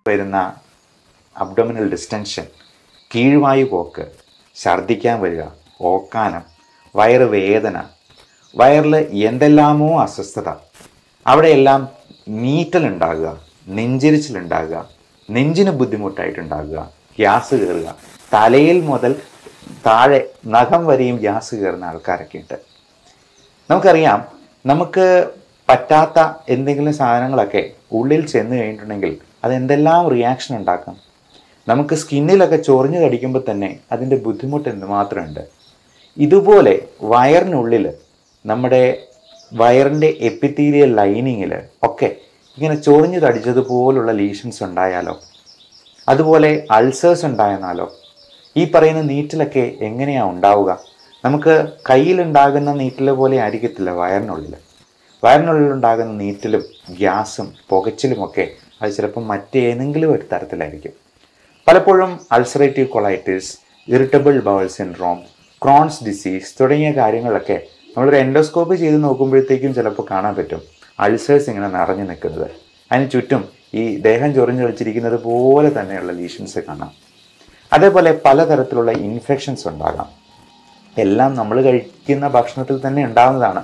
വരുന്ന അബ്ഡോമിനൽ ഡിസ്റ്റൻഷൻ, കീഴ്വായു പോക്ക്, ഛർദ്ദിക്കാൻ വരിക, ഓക്കാനം, വയറ് വേദന, വയറിൽ എന്തെല്ലാമോ അസ്വസ്ഥത, അവിടെയെല്ലാം നീറ്റലുണ്ടാകുക, നെഞ്ചിരിച്ചിലുണ്ടാകുക, നെഞ്ചിന് ബുദ്ധിമുട്ടായിട്ടുണ്ടാകുക, ഗ്യാസ് കയറുക, തലയിൽ മുതൽ താഴെ നഖം വരെയും ഗ്യാസ് കയറുന്ന ആൾക്കാരൊക്കെ ഉണ്ട്. നമുക്കറിയാം, നമുക്ക് പറ്റാത്ത എന്തെങ്കിലും സാധനങ്ങളൊക്കെ ഉള്ളിൽ ചെന്ന് കഴിഞ്ഞിട്ടുണ്ടെങ്കിൽ അതെന്തെല്ലാം റിയാക്ഷൻ ഉണ്ടാക്കും. നമുക്ക് സ്കിന്നിലൊക്കെ ചൊറിഞ്ഞു കടിക്കുമ്പോൾ തന്നെ അതിൻ്റെ ബുദ്ധിമുട്ട് എന്തുമാത്രമുണ്ട്. ഇതുപോലെ വയറിനുള്ളിൽ, നമ്മുടെ വയറിൻ്റെ എപ്പിത്തീലിയൽ ലൈനിങ്ങിൽ ഒക്കെ ഇങ്ങനെ ചൊറിഞ്ഞു കടിച്ചതുപോലുള്ള ലീഷൻസ് ഉണ്ടായാലോ, അതുപോലെ അൾസേഴ്സ് ഉണ്ടായെന്നാലോ, ഈ പറയുന്ന നീറ്റിലൊക്കെ എങ്ങനെയാണ് ഉണ്ടാവുക? നമുക്ക് കയ്യിലുണ്ടാകുന്ന നീറ്റിൽ പോലെ ആയിരിക്കത്തില്ല വയറിനുള്ളിലുണ്ടാകുന്ന നീറ്റിലും ഗ്യാസും പുകച്ചിലുമൊക്കെ അത് ചിലപ്പോൾ മറ്റേതെങ്കിലും ഒരു തരത്തിലായിരിക്കും. പലപ്പോഴും ulcerative colitis, irritable bowl syndrome, Crohn's disease തുടങ്ങിയ കാര്യങ്ങളൊക്കെ നമ്മളൊരു എൻഡോസ്കോപ്പി ചെയ്ത് നോക്കുമ്പോഴത്തേക്കും ചിലപ്പോൾ കാണാൻ പറ്റും അൾസേഴ്സ് ഇങ്ങനെ നിറഞ്ഞു നിൽക്കുന്നത്. അതിന് ചുറ്റും ഈ ദേഹം ചൊറിഞ്ഞു കളിച്ചിരിക്കുന്നത് പോലെ തന്നെയുള്ള ലീഷൻസ് കാണാം. അതേപോലെ പലതരത്തിലുള്ള ഇൻഫെക്ഷൻസ് ഉണ്ടാകാം. എല്ലാം നമ്മൾ കഴിക്കുന്ന ഭക്ഷണത്തിൽ തന്നെ ഉണ്ടാകുന്നതാണ്.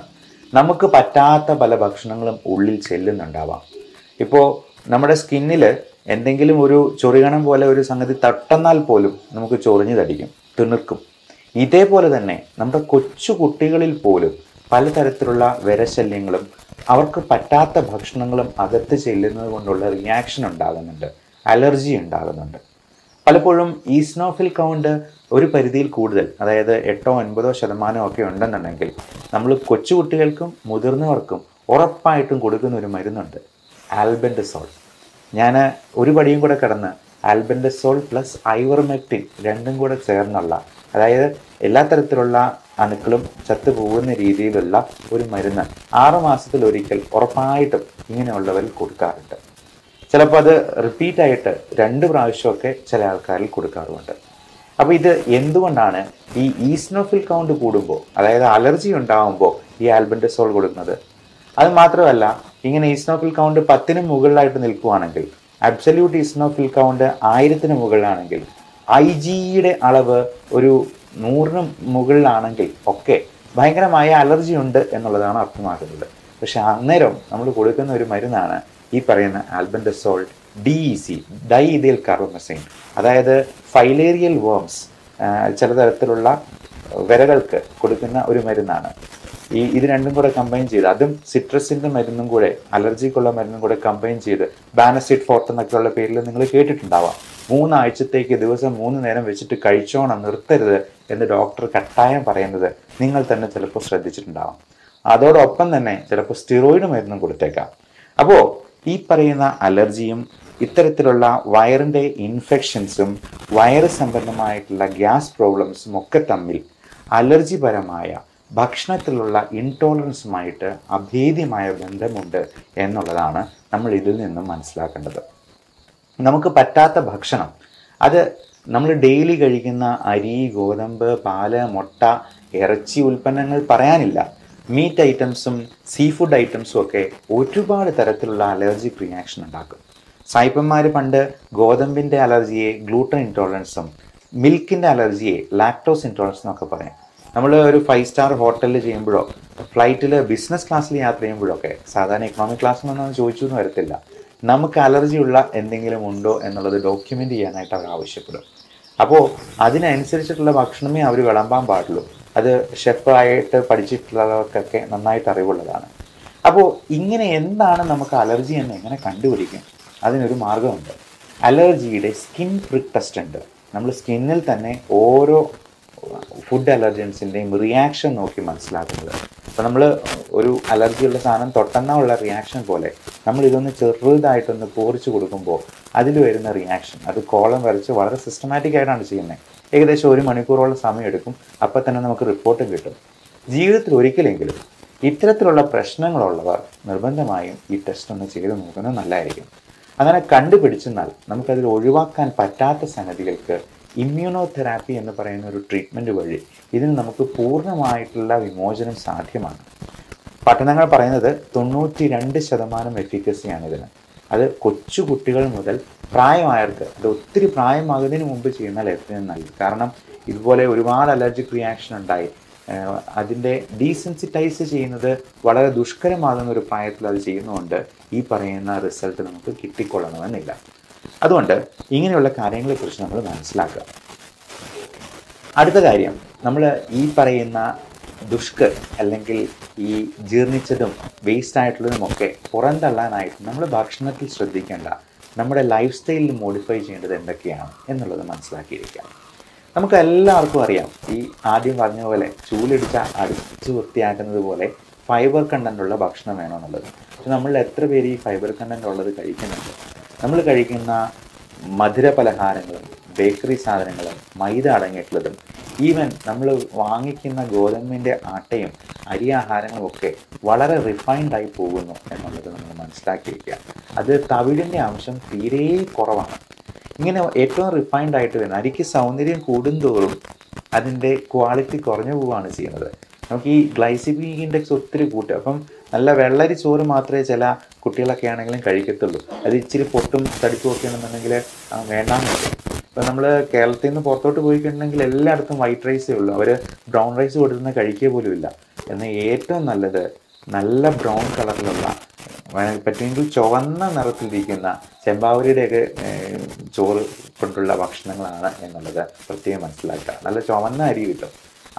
നമുക്ക് പറ്റാത്ത പല ഭക്ഷണങ്ങളും ഉള്ളിൽ ചെല്ലുന്നുണ്ടാവാം. ഇപ്പോൾ നമ്മുടെ സ്കിന്നിൽ എന്തെങ്കിലും ഒരു ചൊറിയണം പോലെ ഒരു സംഗതി തട്ടുന്നാൽ പോലും നമുക്ക് ചൊറിഞ്ഞു തടിക്കും, തിണുക്കും. ഇതേപോലെ തന്നെ നമ്മുടെ കൊച്ചു കുട്ടികളിൽ പോലും പലതരത്തിലുള്ള വിരശല്യങ്ങളും അവർക്ക് പറ്റാത്ത ഭക്ഷണങ്ങളും അകത്ത് ചെല്ലുന്നത് കൊണ്ടുള്ള റിയാക്ഷൻ ഉണ്ടാകുന്നുണ്ട്, അലർജി ഉണ്ടാകുന്നുണ്ട്. പലപ്പോഴും ഈസ്നോഫിൽ കൗണ്ട് ഒരു പരിധിയിൽ കൂടുതൽ, അതായത് 8-9% ഒക്കെ ഉണ്ടെന്നുണ്ടെങ്കിൽ നമ്മൾ കൊച്ചുകുട്ടികൾക്കും മുതിർന്നവർക്കും ഉറപ്പായിട്ടും കൊടുക്കുന്ന ഒരു മരുന്നുണ്ട്, ആൽബൻഡസോൾ. ഞാൻ ഒരു പടിയും കൂടെ കടന്ന് ആൽബൻഡസോൾ പ്ലസ് ഐവർമെക്റ്റിൻ രണ്ടും കൂടെ ചേർന്നുള്ള, അതായത് എല്ലാ തരത്തിലുള്ള അണുക്കളും ചത്തുപോകുന്ന രീതിയിലുള്ള ഒരു മരുന്ന് 6 മാസത്തിലൊരിക്കൽ ഉറപ്പായിട്ടും ഇങ്ങനെയുള്ളവരിൽ കൊടുക്കാറുണ്ട്. ചിലപ്പോൾ അത് റിപ്പീറ്റായിട്ട് 2 പ്രാവശ്യമൊക്കെ ചില ആൾക്കാരിൽ കൊടുക്കാറുമുണ്ട്. അപ്പോൾ ഇത് എന്തുകൊണ്ടാണ് ഈ ഈസ്നോഫിൽ കൗണ്ട് കൂടുമ്പോൾ, അതായത് അലർജി ഉണ്ടാകുമ്പോൾ ഈ ആൽബൻഡസോൾ കൊടുക്കുന്നത്? അത് മാത്രമല്ല, ഇങ്ങനെ ഈസ്നോഫിൽ കൗണ്ട് 10-ന് മുകളിലായിട്ട് നിൽക്കുകയാണെങ്കിൽ, അബ്സല്യൂട്ട് ഈസ്നോഫിൽ കൗണ്ട് 1000-ന് മുകളിലാണെങ്കിൽ, IgEയുടെ അളവ് ഒരു 100-ന് മുകളിലാണെങ്കിൽ ഒക്കെ ഭയങ്കരമായ അലർജി ഉണ്ട് എന്നുള്ളതാണ് അർത്ഥമാക്കുന്നത്. പക്ഷെ അന്നേരം നമ്മൾ കൊടുക്കുന്ന ഒരു മരുന്നാണ് ഈ പറയുന്ന ആൽബൻഡസോൾ DEC, ഡൈഇഥൈൽ കാർബമസൈൻ. അതായത് ഫൈലേറിയൽ വേംസ്, ചില തരത്തിലുള്ള വിരകൾക്ക് കൊടുക്കുന്ന ഒരു മരുന്നാണ്. ഇത് രണ്ടും കൂടെ കമ്പൈൻ ചെയ്ത്, അതും സിട്രസിൻ്റെ മരുന്നും കൂടെ, അലർജിക്കുള്ള മരുന്നും കൂടെ കമ്പൈൻ ചെയ്ത്, ബാനസിഡ് ഫോർട്ട് എന്നൊക്കെയുള്ള പേരിൽ നിങ്ങൾ കേട്ടിട്ടുണ്ടാവാം. 3 ആഴ്ചത്തേക്ക് ദിവസം 3 നേരം വെച്ചിട്ട് കഴിച്ചോണം, നിർത്തരുത് എന്ന് ഡോക്ടർ കട്ടായം പറയുന്നത് നിങ്ങൾ തന്നെ ചിലപ്പോൾ ശ്രദ്ധിച്ചിട്ടുണ്ടാവാം. അതോടൊപ്പം തന്നെ ചിലപ്പോൾ സ്റ്റിറോയിഡ് മരുന്നും കൊടുത്തേക്കാം. അപ്പോൾ ഈ പറയുന്ന അലർജിയും ഇത്തരത്തിലുള്ള വയറിൻ്റെ ഇൻഫെക്ഷൻസും വയറ് സംബന്ധമായിട്ടുള്ള ഗ്യാസ് പ്രോബ്ലംസും ഒക്കെ തമ്മിൽ അലർജിപരമായ ഭക്ഷണത്തിലുള്ള ഇൻടോളറൻസുമായിട്ട് അഭേദ്യമായ ബന്ധമുണ്ട് എന്നുള്ളതാണ് നമ്മൾ ഇതിൽ നിന്നും മനസ്സിലാക്കേണ്ടത്. നമുക്ക് പറ്റാത്ത ഭക്ഷണം, അത് നമ്മൾ ഡെയിലി കഴിക്കുന്ന അരി, ഗോതമ്പ്, പാല്, മുട്ട, ഇറച്ചി ഉൽപ്പന്നങ്ങൾ പറയാനില്ല. മീറ്റ് ഐറ്റംസും സീ ഫുഡ് ഐറ്റംസും ഒക്കെ ഒരുപാട് തരത്തിലുള്ള അലർജിക് റിയാക്ഷൻ ഉണ്ടാക്കും. സായിപ്പന്മാർ പണ്ട് ഗോതമ്പിൻ്റെ അലർജിയെ ഗ്ലൂട്ടൻ ഇൻടോളറൻസും മിൽക്കിൻ്റെ അലർജിയെ ലാക്ടോസ് ഇൻടോളറൻസ് എന്നൊക്കെ പറയും. നമ്മൾ ഒരു 5 സ്റ്റാർ ഹോട്ടലിൽ ചെയ്യുമ്പോഴോ ഫ്ലൈറ്റിൽ ബിസിനസ് ക്ലാസ്സിൽ യാത്ര ചെയ്യുമ്പോഴൊക്കെ, സാധാരണ ഇക്കണോമിക് ക്ലാസ്സിലൊന്നും ചോദിച്ചു എന്ന് വരത്തില്ല, നമുക്ക് അലർജിയുള്ള എന്തെങ്കിലും ഉണ്ടോ എന്നുള്ളത് ഡോക്യുമെൻ്റ് ചെയ്യാനായിട്ട് അവർ ആവശ്യപ്പെടും. അപ്പോൾ അതിനനുസരിച്ചിട്ടുള്ള ഭക്ഷണമേ അവർ വിളമ്പാൻ പാടുള്ളൂ. അത് ഷെഫായിട്ട് പഠിച്ചിട്ടുള്ളവർക്കൊക്കെ നന്നായിട്ട് അറിവുള്ളതാണ്. അപ്പോൾ ഇങ്ങനെ എന്താണ് നമുക്ക് അലർജി എന്ന് എങ്ങനെ കണ്ടുപിടിക്കും? അതിനൊരു മാർഗമുണ്ട്. അലർജിയുടെ സ്കിൻ പ്രിക്ക് ടെസ്റ്റ് ഉണ്ട്. നമ്മൾ സ്കിന്നിൽ തന്നെ ഓരോ ഫുഡ് അലർജൻസിൻ്റെയും റിയാക്ഷൻ നോക്കി മനസ്സിലാക്കുന്നത്. അപ്പോൾ നമ്മൾ ഒരു അലർജിയുള്ള സാധനം തൊട്ടെന്നുള്ള റിയാക്ഷൻ പോലെ നമ്മൾ ഇതൊന്ന് ചെറുതായിട്ടൊന്ന് പോറിച്ച് കൊടുക്കുമ്പോൾ അതിൽ വരുന്ന റിയാക്ഷൻ, അത് കോളം വരച്ച് വളരെ സിസ്റ്റമാറ്റിക് ആയിട്ടാണ് ചെയ്യുന്നത്. ഏകദേശം 1 മണിക്കൂറോളം സമയമെടുക്കും. അപ്പോൾ തന്നെ നമുക്ക് റിപ്പോർട്ടും കിട്ടും. ജീവിതത്തിൽ ഒരിക്കലെങ്കിലും ഇത്തരത്തിലുള്ള പ്രശ്നങ്ങളുള്ളവർ നിർബന്ധമായും ഈ ടെസ്റ്റ് ഒന്ന് ചെയ്ത് നോക്കുന്നത് നല്ലതായിരിക്കും. അങ്ങനെ കണ്ടുപിടിച്ചെന്നാൽ നമുക്കതിൽ ഒഴിവാക്കാൻ പറ്റാത്ത സംഗതികൾക്ക് ഇമ്മ്യൂണോതെറാപ്പി എന്ന് പറയുന്ന ഒരു ട്രീറ്റ്മെൻറ്റ് വഴി ഇതിന് നമുക്ക് പൂർണ്ണമായിട്ടുള്ള വിമോചനം സാധ്യമാണ്. പഠനങ്ങൾ പറയുന്നത് 92% എഫിക്കസിയാണ് ഇതിന്. അത് കൊച്ചു കുട്ടികൾ മുതൽ പ്രായമായവർക്ക്, അത് ഒത്തിരി പ്രായമാകുന്നതിന് മുമ്പ് ചെയ്യുന്നാൽ ഏറ്റവും നല്ലത്. കാരണം ഇതുപോലെ ഒരുപാട് അലർജിക് റിയാക്ഷൻ ഉണ്ടായി അതിൻ്റെ ഡീസെൻസിറ്റൈസ് ചെയ്യുന്നത് വളരെ ദുഷ്കരമാകുന്ന ഒരു പ്രായത്തിൽ അത് ചെയ്യുന്നതുകൊണ്ട് ഈ പറയുന്ന റിസൾട്ട് നമുക്ക് കിട്ടിക്കൊള്ളണമെന്നില്ല. അതുകൊണ്ട് ഇങ്ങനെയുള്ള കാര്യങ്ങളെക്കുറിച്ച് നമ്മൾ മനസ്സിലാക്കുക. അടുത്ത കാര്യം, നമ്മൾ ഈ പറയുന്ന അല്ലെങ്കിൽ ഈ ജീർണിച്ചതും വേസ്റ്റ് ആയിട്ടുള്ളതുമൊക്കെ പുറന്തള്ളാനായിട്ട് നമ്മൾ ഭക്ഷണത്തിൽ ശ്രദ്ധിക്കേണ്ട, നമ്മുടെ ലൈഫ് സ്റ്റൈലിൽ മോഡിഫൈ ചെയ്യേണ്ടത് എന്തൊക്കെയാണ് എന്നുള്ളത് മനസ്സിലാക്കിയിരിക്കുക. നമുക്ക് എല്ലാവർക്കും അറിയാം, ഈ ആദ്യം പറഞ്ഞ പോലെ ചൂലിടിച്ച അടിച്ച് വൃത്തിയാക്കുന്നത് പോലെ ഫൈബർ കണ്ടൻ്റുള്ള ഭക്ഷണം വേണമെന്നുള്ളത്. പക്ഷെ നമ്മൾ എത്ര പേര് ഈ ഫൈബർ കണ്ടൻ്റ് ഉള്ളത് കഴിക്കുന്നുണ്ട്? നമ്മൾ കഴിക്കുന്ന മധുര പലഹാരങ്ങളും ബേക്കറി സാധനങ്ങളും മൈദ അടങ്ങിയിട്ടുള്ളതും ഈവൻ നമ്മൾ വാങ്ങിക്കുന്ന ഗോതമ്പിൻ്റെ ആട്ടയും അരി ആഹാരങ്ങളും ഒക്കെ വളരെ റിഫൈൻഡായി പോകുന്നു എന്നുള്ളത് നമ്മൾ മനസ്സിലാക്കിയിരിക്കുക. അത് തവിടിൻ്റെ അംശം തീരെ കുറവാണ്. ഇങ്ങനെ ഏറ്റവും റിഫൈൻഡ് ആയിട്ട് വരുന്നത് അരിക്ക് സൗന്ദര്യം കൂടുന്തോറും അതിൻ്റെ ക്വാളിറ്റി കുറഞ്ഞു പോവുകയാണ് ചെയ്യുന്നത്. നമുക്ക് ഈ ഗ്ലൈസിമിക് ഇൻഡെക്സ് ഒത്തിരി കൂട്ടുക. അപ്പം നല്ല വെള്ളരി ചോറ് മാത്രമേ ചില കുട്ടികളൊക്കെ ആണെങ്കിലും കഴിക്കത്തുള്ളൂ. അത് ഇച്ചിരി പൊട്ടും തടിപ്പും ഒക്കെ ആണെന്നുണ്ടെങ്കിൽ വേണ്ടാന്ന് പറയും. ഇപ്പം നമ്മൾ കേരളത്തിൽ നിന്ന് പുറത്തോട്ട് പോയിട്ടുണ്ടെങ്കിൽ എല്ലായിടത്തും വൈറ്റ് റൈസേ ഉള്ളൂ. അവർ ബ്രൗൺ റൈസ് കൊടുക്കുന്ന കഴിക്കുക പോലും ഇല്ല. എന്നാൽ ഏറ്റവും നല്ലത് നല്ല ബ്രൗൺ കളറിലുള്ള, പറ്റുമെങ്കിൽ ചുവന്ന നിറത്തിലിരിക്കുന്ന ചെമ്പാവരിയുടെയൊക്കെ ചോറ് കൊണ്ടുള്ള ഭക്ഷണങ്ങളാണ് എന്നുള്ളത് പ്രത്യേകം മനസ്സിലാക്കുക. നല്ല ചുവന്ന അരി കിട്ടും,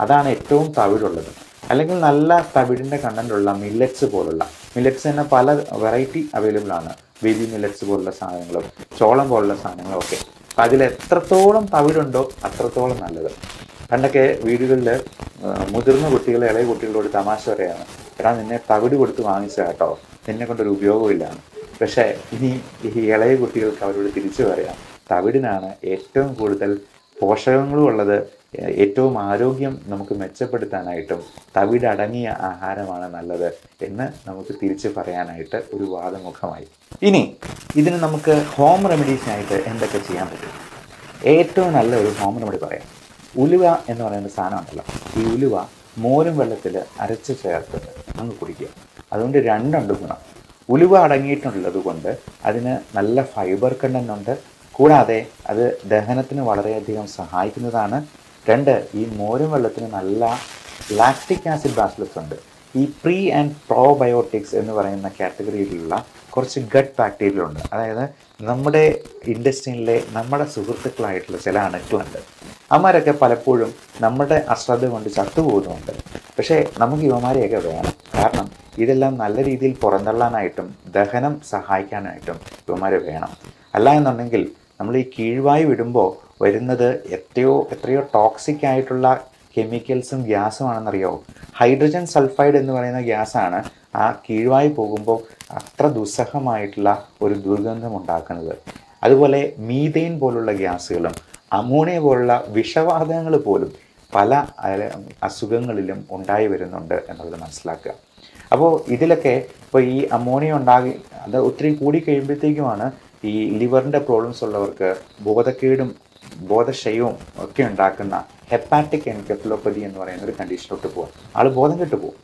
അതാണ് ഏറ്റവും തവിടുള്ളത്. അല്ലെങ്കിൽ നല്ല തവിടിൻ്റെ കണ്ടൻ്റുള്ള മില്ലറ്റ്സ് പോലുള്ള, മില്ലറ്റ്സ് തന്നെ പല വെറൈറ്റി അവൈലബിൾ ആണ്. ബേബി മില്ലറ്റ്സ് പോലുള്ള സാധനങ്ങളും ചോളം പോലുള്ള സാധനങ്ങളും ഒക്കെ. അപ്പം അതിൽ എത്രത്തോളം തവിടുണ്ടോ അത്രത്തോളം നല്ലത്. പണ്ടൊക്കെ വീടുകളിൽ മുതിർന്ന കുട്ടികൾ ഇളയ കുട്ടികളോട് തമാശ പറയാണ്, എടാ നിന്നെ തവിട് കൊടുത്ത് വാങ്ങിച്ച കേട്ടോ, നിന്നെ കൊണ്ടൊരു ഉപയോഗമില്ലാണ്. പക്ഷേ ഇനി ഈ ഇളയ കുട്ടികൾക്ക് അവരോട് തിരിച്ചു പറയാം, തവിടിനാണ് ഏറ്റവും കൂടുതൽ പോഷകങ്ങളും ഉള്ളത്, ഏറ്റവും ആരോഗ്യം നമുക്ക് മെച്ചപ്പെടുത്താനായിട്ടും തവിട് അടങ്ങിയ ആഹാരമാണ് നല്ലത് എന്ന് നമുക്ക് തിരിച്ച് പറയാനായിട്ട് ഒരു വാദമുഖമായി. ഇനി ഇതിന് നമുക്ക് ഹോം റെമഡീസിനായിട്ട് എന്തൊക്കെ ചെയ്യാൻ പറ്റും? ഏറ്റവും നല്ല ഒരു ഹോം റെമഡി പറയാം. ഉലുവ എന്ന് പറയുന്ന സാധനം ഉണ്ടല്ലോ, ഈ ഉലുവ മോരും വെള്ളത്തിൽ അരച്ച് ചേർത്തിട്ട് അങ്ങ് കുടിക്കുക. അതുകൊണ്ട് രണ്ടുണ്ട് ഗുണം. ഉലുവ അടങ്ങിയിട്ടുള്ളത് കൊണ്ട് അതിന് നല്ല ഫൈബർ കണ്ടൻ്റ് ഉണ്ട്, കൂടാതെ അത് ദഹനത്തിന് വളരെയധികം സഹായിക്കുന്നതാണ്. രണ്ട്, ഈ മോരും വെള്ളത്തിന് നല്ല ലാക്റ്റിക് ആസിഡ് ബാസിലസ് ഉണ്ട്. ഈ പ്രീ ആൻഡ് പ്രോബയോട്ടിക്സ് എന്ന് പറയുന്ന കാറ്റഗറിയിലുള്ള കുറച്ച് ഗട്ട് ബാക്ടീരിയ ഉണ്ട്. അതായത് നമ്മുടെ ഇൻഡസ്ട്രിയിലെ നമ്മുടെ സുഹൃത്തുക്കളായിട്ടുള്ള ചില അണുക്കളുണ്ട്. അവന്മാരൊക്കെ പലപ്പോഴും നമ്മുടെ അശ്രദ്ധ കൊണ്ട് ചത്തുപോകുന്നുണ്ട്. പക്ഷേ നമുക്ക് ഇവന്മാരെയൊക്കെ വേണം. കാരണം ഇതെല്ലാം നല്ല രീതിയിൽ പുറന്തള്ളാനായിട്ടും ദഹനം സഹായിക്കാനായിട്ടും ഇവന്മാരെ വേണം. അല്ല എന്നുണ്ടെങ്കിൽ നമ്മൾ ഈ കീഴ്വായു വിടുമ്പോൾ വരുന്നത് എത്രയോ ടോക്സിക് ആയിട്ടുള്ള കെമിക്കൽസും ഗ്യാസും ആണെന്നറിയാമോ? ഹൈഡ്രജൻ സൾഫൈഡ് എന്ന് പറയുന്ന ഗ്യാസാണ് ആ കീഴ്വായു പോകുമ്പോൾ അത്ര ദുസ്സഹമായിട്ടുള്ള ഒരു ദുർഗന്ധം ഉണ്ടാക്കുന്നത്. അതുപോലെ മീഥെയിൻ പോലുള്ള ഗ്യാസുകളും അമോണിയ പോലുള്ള വിഷവാതകങ്ങൾ പോലും പല അസുഖങ്ങളിലും ഉണ്ടായി വരുന്നുണ്ട് എന്നുള്ളത് മനസ്സിലാക്കുക. അപ്പോൾ ഇതിലൊക്കെ ഇപ്പോൾ ഈ അമോണിയ അത് ഒത്തിരി കൂടി കഴിയുമ്പോഴത്തേക്കുമാണ് ഈ ലിവറിൻ്റെ പ്രോബ്ലംസ് ഉള്ളവർക്ക് ബോധക്കേടും ബോധക്ഷയവും ഒക്കെ ഉണ്ടാക്കുന്ന ഹെപ്പാറ്റിക് എൻകെഫലോപ്പതി എന്ന് പറയുന്ന ഒരു കണ്ടീഷനിലോട്ട് പോകും. ആൾ ബോധം കെട്ടു പോകും.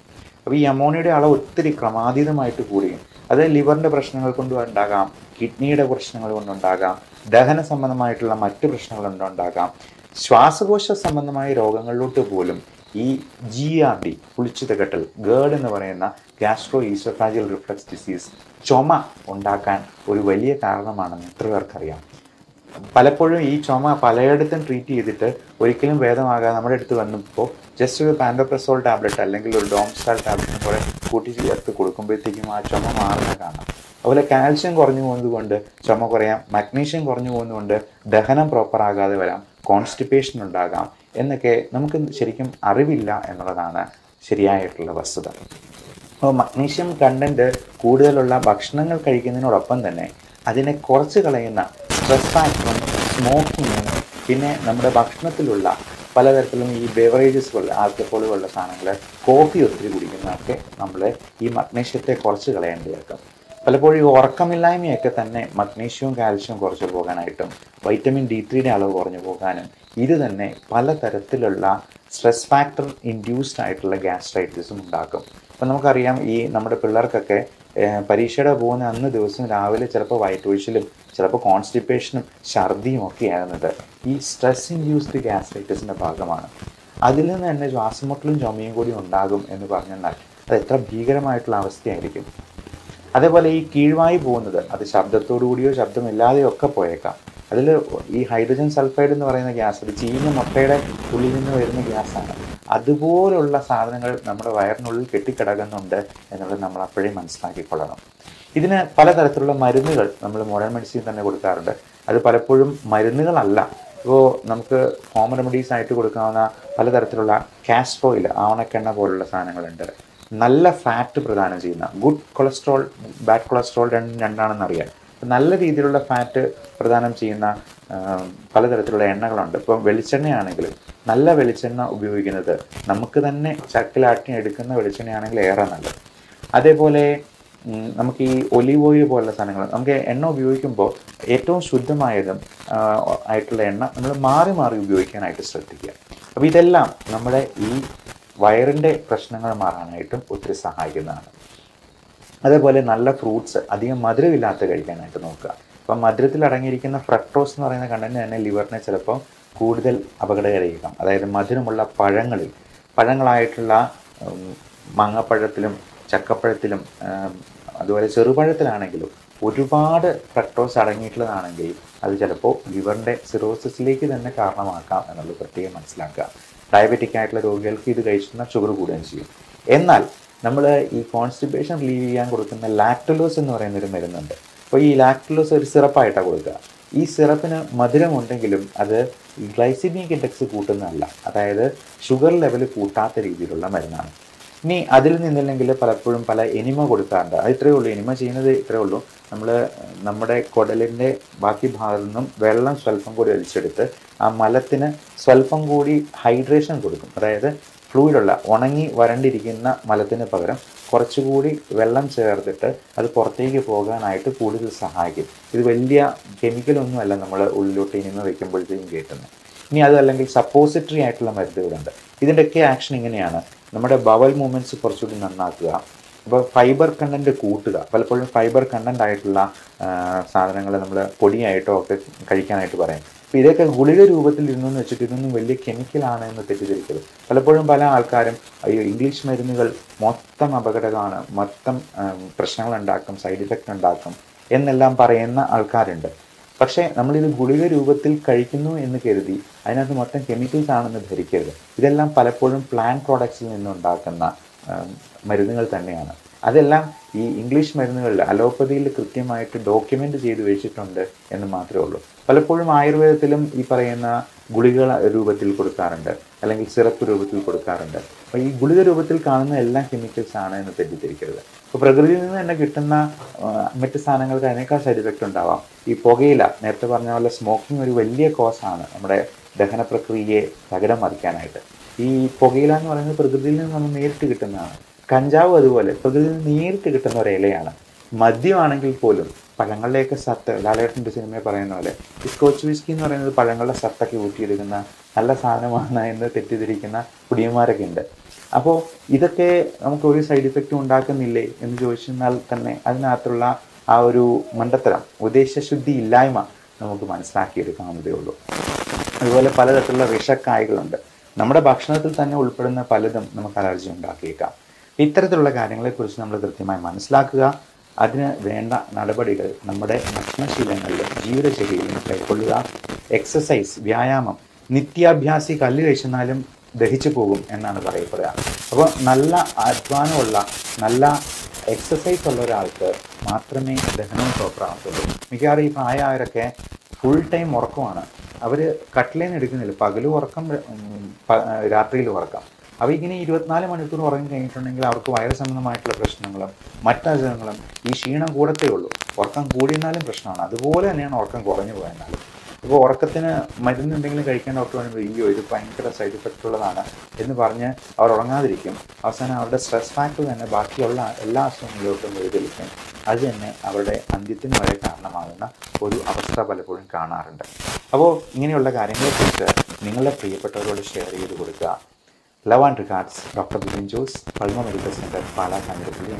അപ്പോൾ ഈ അമോണിയയുടെ അളവ് ഒത്തിരി ക്രമാതീതമായിട്ട് കൂടുകയും അത് ലിവറിൻ്റെ പ്രശ്നങ്ങൾ കൊണ്ടും ഉണ്ടാകാം, കിഡ്നിയുടെ പ്രശ്നങ്ങൾ കൊണ്ടുണ്ടാകാം, ദഹന സംബന്ധമായിട്ടുള്ള മറ്റ് പ്രശ്നങ്ങൾ കൊണ്ടുണ്ടാകാം, ശ്വാസകോശ സംബന്ധമായ രോഗങ്ങളിലോട്ട് പോലും ഈ GERD പുളിച്ചുതകട്ടൽ, ഗേർഡ് എന്ന് പറയുന്ന ഗ്യാസ്ട്രോ ഈസോഫാജിയൽ റിഫ്ലക്സ് ഡിസീസ്, ചുമ ഉണ്ടാക്കാൻ ഒരു വലിയ കാരണമാണെന്ന് എത്ര പേർക്കറിയാം? പലപ്പോഴും ഈ ചുമ പലയിടത്തും ട്രീറ്റ് ചെയ്തിട്ട് ഒരിക്കലും ഭേദമാകാതെ നമ്മുടെ അടുത്ത് വന്നപ്പോൾ ജസ്റ്റ് ഒരു പാൻഡോപ്രസോൾ ടാബ്ലറ്റ് അല്ലെങ്കിൽ ഒരു ഡോംസ്റ്റാൾ ടാബ്ലറ്റിനെ പോലെ കൂട്ടി ചേർത്ത് കൊടുക്കുമ്പോഴത്തേക്കും ആ ചുമ മാറുന്ന കാണാം. അതുപോലെ കാൽഷ്യം കുറഞ്ഞു പോകുന്നത് കൊണ്ട് ചുമ കുറയാം, മഗ്നീഷ്യം കുറഞ്ഞു പോകുന്നതുകൊണ്ട് ദഹനം പ്രോപ്പർ ആകാതെ വരാം, കോൺസ്റ്റിപ്പേഷൻ ഉണ്ടാകാം എന്നൊക്കെ നമുക്ക് ശരിക്കും അറിവില്ല എന്നുള്ളതാണ് ശരിയായിട്ടുള്ള വസ്തുത. അപ്പോൾ മഗ്നീഷ്യം കണ്ടൻറ്റ് കൂടുതലുള്ള ഭക്ഷണങ്ങൾ കഴിക്കുന്നതിനോടൊപ്പം തന്നെ അതിനെ കുറച്ച് കളയുന്ന സ്ട്രെസ് ഫാക്ടറും സ്മോക്കിങ്ങും പിന്നെ നമ്മുടെ ഭക്ഷണത്തിലുള്ള പലതരത്തിലും ഈ ബെവറേജസ് പോലുള്ള ആൽക്കഹോൾ പോലുള്ള സാധനങ്ങൾ, കോഫി ഒത്തിരി കുടിക്കുന്നതൊക്കെ നമ്മൾ ഈ മഗ്നീഷ്യത്തെ കുറച്ച് കളയേണ്ടിയേക്കും. പലപ്പോഴും ഈ ഉറക്കമില്ലായ്മയൊക്കെ തന്നെ മഗ്നീഷ്യവും കാൽഷ്യവും കുറച്ച് പോകാനായിട്ടും വൈറ്റമിൻ D3യുടെ അളവ് കുറഞ്ഞു പോകാനും ഇത് തന്നെ പലതരത്തിലുള്ള സ്ട്രെസ് ഫാക്ടർ ഇൻഡ്യൂസ്ഡ് ആയിട്ടുള്ള ഗ്യാസ്ട്രൈറ്റിസും ഉണ്ടാക്കും. അപ്പം നമുക്കറിയാം ഈ നമ്മുടെ പിള്ളേർക്കൊക്കെ പരീക്ഷയുടെ പോകുന്ന അന്ന് ദിവസം രാവിലെ ചിലപ്പോൾ വയറ്റൊഴിച്ചിലും ചിലപ്പോൾ കോൺസ്റ്റിപ്പേഷനും ഛർദിയും ഒക്കെ ആകുന്നത് ഈ സ്ട്രെസ് ഇൻഡ്യൂസ്ഡ് ഗ്യാസ്ട്രൈറ്റിസിൻ്റെ ഭാഗമാണ്. അതിൽ നിന്ന് തന്നെ ശ്വാസമുട്ടലും ചുമയും കൂടി ഉണ്ടാകും എന്ന് പറഞ്ഞാൽ അത് എത്ര ഭീകരമായിട്ടുള്ള അവസ്ഥയായിരിക്കും. അതേപോലെ ഈ കീഴ്വായി പോകുന്നത് അത് ശബ്ദത്തോടു കൂടിയോ ശബ്ദമില്ലാതെയോ ഒക്കെ പോയേക്കാം. അതിൽ ഈ ഹൈഡ്രജൻ സൾഫൈഡ് എന്ന് പറയുന്ന ഗ്യാസ്, ഒരു ചീഞ്ഞ മുട്ടയുടെ ഉള്ളിൽ നിന്ന് വരുന്ന ഗ്യാസാണ്. അതുപോലുള്ള സാധനങ്ങൾ നമ്മുടെ വയറിനുള്ളിൽ കെട്ടിക്കിടക്കുന്നുണ്ട് എന്നുള്ളത് നമ്മൾ അപ്പോഴേ മനസ്സിലാക്കിക്കൊള്ളണം. ഇതിന് പലതരത്തിലുള്ള മരുന്നുകൾ നമ്മൾ മോഡേൺ മെഡിസിൻ തന്നെ കൊടുക്കാറുണ്ട്. അത് പലപ്പോഴും മരുന്നുകളല്ല. ഇപ്പോൾ നമുക്ക് ഹോം റെമഡീസ് ആയിട്ട് കൊടുക്കാവുന്ന പലതരത്തിലുള്ള കാസ്റ്റർ ഓയിൽ, ആവണക്കെണ്ണ പോലുള്ള സാധനങ്ങളുണ്ട്. നല്ല ഫാറ്റ് പ്രദാനം ചെയ്യുന്ന, ഗുഡ് കൊളസ്ട്രോൾ ബാഡ് കൊളസ്ട്രോൾ രണ്ടാണെന്നറിയാം. നല്ല രീതിയിലുള്ള ഫാറ്റ് പ്രദാനം ചെയ്യുന്ന പലതരത്തിലുള്ള എണ്ണകളുണ്ട്. ഇപ്പം വെളിച്ചെണ്ണയാണെങ്കിലും നല്ല വെളിച്ചെണ്ണ ഉപയോഗിക്കുന്നത്, നമുക്ക് തന്നെ ചക്കിലാട്ടി എടുക്കുന്ന വെളിച്ചെണ്ണയാണെങ്കിൽ ഏറെ നല്ലത്. അതേപോലെ നമുക്ക് ഈ ഒലീവ് ഓയിൽ പോലുള്ള സാധനങ്ങൾ, നമുക്ക് എണ്ണ ഉപയോഗിക്കുമ്പോൾ ഏറ്റവും ശുദ്ധമായതും ആയിട്ടുള്ള എണ്ണ നമ്മൾ മാറി മാറി ഉപയോഗിക്കാനായിട്ട് ശ്രദ്ധിക്കുക. അപ്പോൾ ഇതെല്ലാം നമ്മുടെ ഈ വയറിൻ്റെ പ്രശ്നങ്ങൾ മാറാനായിട്ടും ഒത്തിരി സഹായിക്കുന്നതാണ്. അതേപോലെ നല്ല ഫ്രൂട്ട്സ്, അധികം മധുരമില്ലാത്ത കഴിക്കാനായിട്ട് നോക്കുക. അപ്പം മധുരത്തിൽ അടങ്ങിയിരിക്കുന്ന ഫ്രക്ടോസ് എന്ന് പറയുന്ന കണ്ടന്റ് തന്നെ ലിവറിനെ ചിലപ്പോൾ കൂടുതൽ അപകടകരമായിരിക്കാം. അതായത് മധുരമുള്ള പഴങ്ങളായിട്ടുള്ള മാങ്ങപ്പഴത്തിലും ചക്കപ്പഴത്തിലും അതുപോലെ ചെറുപഴത്തിലാണെങ്കിലും ഒരുപാട് ഫ്രക്ടോസ് അടങ്ങിയിട്ടുള്ളതാണെങ്കിൽ അത് ചിലപ്പോൾ ലിവറിൻ്റെ സിറോസിസിലേക്ക് തന്നെ കാരണമാക്കാം എന്നുള്ളത് പ്രത്യേകം മനസ്സിലാക്കുക. ഡയബറ്റിക് ആയിട്ടുള്ള രോഗികൾക്ക് ഇത് കഴിച്ചിരുന്ന ഷുഗർ കൂടുകയും ചെയ്യും. എന്നാൽ നമ്മൾ ഈ കോൺസ്റ്റിപ്പേഷൻ റിലീവ് ചെയ്യാൻ കൊടുക്കുന്ന ലാക്ടലോസ് എന്ന് പറയുന്നൊരു മരുന്നുണ്ട്. അപ്പോൾ ഈ ലാക്ടലോസ് ഒരു സിറപ്പായിട്ടാണ് കൊടുക്കുക. ഈ സിറപ്പിന് മധുരമുണ്ടെങ്കിലും അത് ഗ്ലൈസിമിക് ഇൻഡെക്സ് കൂട്ടുന്നതല്ല, അതായത് ഷുഗർ ലെവൽ കൂട്ടാത്ത രീതിയിലുള്ള മരുന്നാണ്. ഇനി അതിൽ നിന്നില്ലെങ്കിൽ പലപ്പോഴും പല എനിമ കൊടുക്കാറുണ്ട്. അത് ഇത്രയേ ഉള്ളൂ, എനിമ ചെയ്യുന്നത് ഇത്രയേ ഉള്ളൂ. നമ്മുടെ കുടലിൻ്റെ ബാക്കി ഭാഗത്തു നിന്നും വെള്ളം സ്വല്പം കൂടി വലിച്ചെടുത്ത് ആ മലത്തിന് സ്വല്പം കൂടി ഹൈഡ്രേഷൻ കൊടുക്കും. അതായത് ഫ്ലൂയിഡുള്ള ഉണങ്ങി വരണ്ടിരിക്കുന്ന മലത്തിന് പകരം കുറച്ചുകൂടി വെള്ളം ചേർത്തിട്ട് അത് പുറത്തേക്ക് പോകാനായിട്ട് കൂടുതൽ സഹായിക്കും. ഇത് വലിയ കെമിക്കലൊന്നുമല്ല നമ്മൾ ഉള്ളിലോട്ട് ഇനിമ വയ്ക്കുമ്പോഴത്തേക്കും കേട്ടുന്നത്. ഇനി അതല്ലെങ്കിൽ സപ്പോസിറ്ററി ആയിട്ടുള്ള മരുന്നുകളുണ്ട്. ഇതിൻ്റെയൊക്കെ ആക്ഷൻ ഇങ്ങനെയാണ്: നമ്മുടെ ബവൽ മൂവ്മെൻറ്റ്സ് കുറച്ചുകൂടി നന്നാക്കുക, അപ്പോൾ ഫൈബർ കണ്ടൻറ്റ് കൂട്ടുക. പലപ്പോഴും ഫൈബർ കണ്ടൻ്റ് ആയിട്ടുള്ള സാധനങ്ങൾ നമ്മൾ പൊടിയായിട്ടോ ഒക്കെ കഴിക്കാനായിട്ട് പറയും. അപ്പോൾ ഇതൊക്കെ ഗുളിക രൂപത്തിൽ ഇരുന്നെന്ന് വെച്ചിട്ട് ഇതൊന്നും വലിയ കെമിക്കലാണ് എന്ന് തെറ്റിദ്ധരിക്കരുത്. പലപ്പോഴും പല ആൾക്കാരും അയ്യോ ഇംഗ്ലീഷ് മരുന്നുകൾ മൊത്തം അപകടമാണ്, മൊത്തം പ്രശ്നങ്ങളുണ്ടാക്കും, സൈഡ് ഇഫക്റ്റ് ഉണ്ടാക്കും എന്നെല്ലാം പറയുന്ന ആൾക്കാരുണ്ട്. പക്ഷേ നമ്മളിത് ഗുളിക രൂപത്തിൽ കഴിക്കുന്നു എന്ന് കരുതി അതിനകത്ത് മൊത്തം കെമിക്കൽസ് ആണെന്ന് ധരിക്കരുത്. ഇതെല്ലാം പലപ്പോഴും പ്ലാന്റ് പ്രോഡക്ട്സിൽ നിന്നുണ്ടാക്കുന്ന മരുന്നുകൾ തന്നെയാണ്. അതെല്ലാം ഈ ഇംഗ്ലീഷ് മരുന്നുകളിൽ അലോപ്പതിയിൽ കൃത്യമായിട്ട് ഡോക്യുമെൻ്റ് ചെയ്ത് വെച്ചിട്ടുണ്ട് എന്ന് മാത്രമേ ഉള്ളൂ. പലപ്പോഴും ആയുർവേദത്തിലും ഈ പറയുന്ന ഗുളിക രൂപത്തിൽ കൊടുക്കാറുണ്ട്, അല്ലെങ്കിൽ സിറപ്പ് രൂപത്തിൽ കൊടുക്കാറുണ്ട്. അപ്പോൾ ഈ ഗുളിക രൂപത്തിൽ കാണുന്ന എല്ലാം കെമിക്കൽസ് ആണ് എന്ന് തെറ്റിദ്ധരിക്കരുത്. ഇപ്പോൾ പ്രകൃതിയിൽ നിന്ന് തന്നെ കിട്ടുന്ന മറ്റ് സാധനങ്ങൾക്ക് അതിനേക്കാൾ സൈഡ് എഫക്റ്റ് ഉണ്ടാവാം. ഈ പുകയില, നേരത്തെ പറഞ്ഞ പോലെ സ്മോക്കിംഗ് ഒരു വലിയ കോസാണ് നമ്മുടെ ദഹന പ്രക്രിയയെ തകിടം മറിക്കാനായിട്ട്. ഈ പുകയില എന്ന് പറയുന്നത് പ്രകൃതിയിൽ നിന്ന് നമ്മൾ നേരിട്ട് കിട്ടുന്നതാണ്. കഞ്ചാവ് അതുപോലെ പ്രകൃതിയിൽ നിന്ന് നേരിട്ട് കിട്ടുന്ന ഒരു ഇലയാണ്. മദ്യമാണെങ്കിൽ പോലും പഴങ്ങളുടെയൊക്കെ സത്ത്, ലാലേട്ടൻ്റെ സിനിമയിൽ പറയുന്ന പോലെ ഈ സ്കോച്ച് വിസ്കി എന്ന് പറയുന്നത് പഴങ്ങളുടെ സത്തൊക്കെ ഊറ്റിയെടുക്കുന്ന നല്ല സാധനമാണ് എന്ന് തെറ്റിദ്ധരിക്കുന്ന കുടിയന്മാരൊക്കെ ഉണ്ട്. അപ്പോൾ ഇതൊക്കെ നമുക്ക് ഒരു സൈഡ് ഇഫക്റ്റും ഉണ്ടാക്കുന്നില്ലേ എന്ന് ചോദിച്ചാൽ തന്നെ അതിനകത്തുള്ള ആ ഒരു മണ്ടത്തരം, ഉദ്ദേശശുദ്ധി ഇല്ലായ്മ നമുക്ക് മനസ്സിലാക്കിയെടുക്കാവുന്നതേ ഉള്ളൂ. അതുപോലെ പലതരത്തിലുള്ള വിഷക്കായകളുണ്ട്. നമ്മുടെ ഭക്ഷണത്തിൽ തന്നെ ഉൾപ്പെടുന്ന പലതും നമുക്ക് അലർജി ഉണ്ടാക്കിയേക്കാം. ഇത്തരത്തിലുള്ള കാര്യങ്ങളെക്കുറിച്ച് നമ്മൾ കൃത്യമായി മനസ്സിലാക്കുക. അതിന് വേണ്ട നടപടികൾ നമ്മുടെ ഭക്ഷണശീലങ്ങളിലും ജീവിതശൈലിയിലും കൈക്കൊള്ളുക. എക്സസൈസ്, വ്യായാമം, നിത്യാഭ്യാസി കല്ല് കഴിച്ചെന്നാലും ദഹിച്ചു പോകും എന്നാണ് പറയപ്പെടുക. അപ്പോൾ നല്ല അധ്വാനമുള്ള, നല്ല എക്സസൈസ് ഉള്ള ഒരാൾക്ക് മാത്രമേ ദഹനവും പ്രോപ്പറാകത്തുള്ളൂ. മിക്കവാറും ഈ പ്രായമായവരൊക്കെ ഫുൾ ടൈം ഉറക്കമാണ്. അവർ കട്ടിലേന്ന് എടുക്കുന്നില്ല, പകലും ഉറക്കം, രാത്രിയിൽ ഉറക്കം. അപ്പോൾ ഇങ്ങനെ 24 മണിക്കൂർ ഉറങ്ങി കഴിഞ്ഞിട്ടുണ്ടെങ്കിൽ അവർക്ക് വയറ് സംബന്ധമായിട്ടുള്ള പ്രശ്നങ്ങളും മറ്റസുഖങ്ങളും ഈ ക്ഷീണം കൂടത്തേ ഉള്ളൂ. ഉറക്കം കൂടിയെന്നാലും പ്രശ്നമാണ്. അതുപോലെ തന്നെയാണ് ഉറക്കം കുറഞ്ഞു പോയെന്നാലും. ഇപ്പോൾ ഉറക്കത്തിന് മരുന്ന് എന്തെങ്കിലും കഴിക്കാൻ ഡോക്ടർ പറയുമ്പോൾ അയ്യോ ഇത് ഭയങ്കര സൈഡ് ഇഫക്റ്റ് ഉള്ളതാണ് എന്ന് പറഞ്ഞ് അവർ ഉറങ്ങാതിരിക്കും. അവസാനം അവരുടെ സ്ട്രെസ് ഫാക്ടർ തന്നെ ബാക്കിയുള്ള എല്ലാ അസുഖങ്ങളിലോട്ടും വഴിതെളിക്കും. അത് തന്നെ അവരുടെ അന്ത്യത്തിന് വരെ കാരണമാകുന്ന ഒരു അവസ്ഥ പലപ്പോഴും കാണാറുണ്ട്. അപ്പോൾ ഇങ്ങനെയുള്ള കാര്യങ്ങളെക്കുറിച്ച് നിങ്ങളുടെ പ്രിയപ്പെട്ടവരോട് ഷെയർ ചെയ്ത് കൊടുക്കുക. Love and regards doctor Bipin Jose, Pulma medical centre, Pala Kanjirappally.